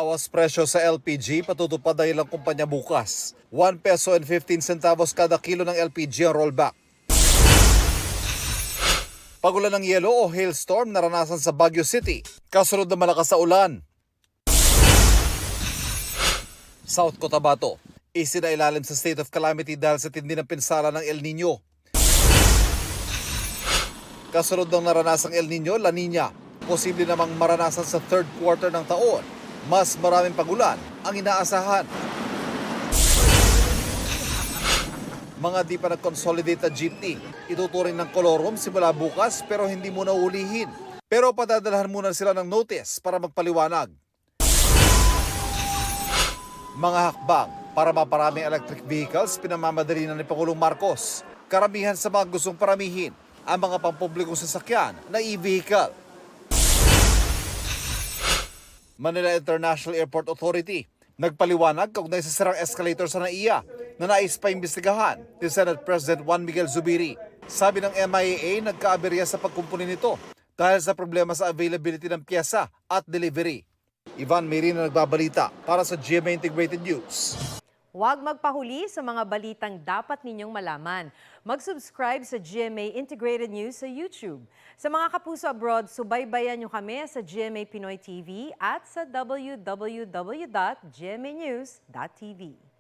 Bawas presyo sa LPG patutupad ng ilang kumpanya bukas. 1 peso and 15 centavos kada kilo ng LPG ang rollback. Pagulan ng yelo o hailstorm naranasan sa Baguio City, kasunod na malakas sa ulan. South Cotabato, isinailalim sa state of calamity dahil sa tindi ng pinsala ng El Nino. Kasunod ng naranasang El Nino, La Nina, posible namang maranasan sa third quarter ng taon. Mas maraming pagulan ang inaasahan. Mga di pa nag-consolidate na jeepney, ituturing ng kolorum simula bukas pero hindi muna ulihin. Pero padadalhan muna sila ng notice para magpaliwanag. Mga hakbang para maparaming electric vehicles pinamamadali na ni Pangulong Marcos. Karamihan sa mga gustong paramihin ang mga pampublikong sasakyan na e-vehicle. Manila International Airport Authority nagpaliwanag kaugnay sa sirang escalator sa NAIA na nais pa imbestigahan ni Senate President Juan Miguel Zubiri. Sabi ng MIAA, nagkaaberya sa pagkumpuni nito dahil sa problema sa availability ng pyesa at delivery. Ivan Merino nagbabalita para sa GMA Integrated News. Huwag magpahuli sa mga balitang dapat ninyong malaman. Mag-subscribe sa GMA Integrated News sa YouTube. Sa mga kapuso abroad, subaybayan nyo kami sa GMA Pinoy TV at sa www.gmanews.tv.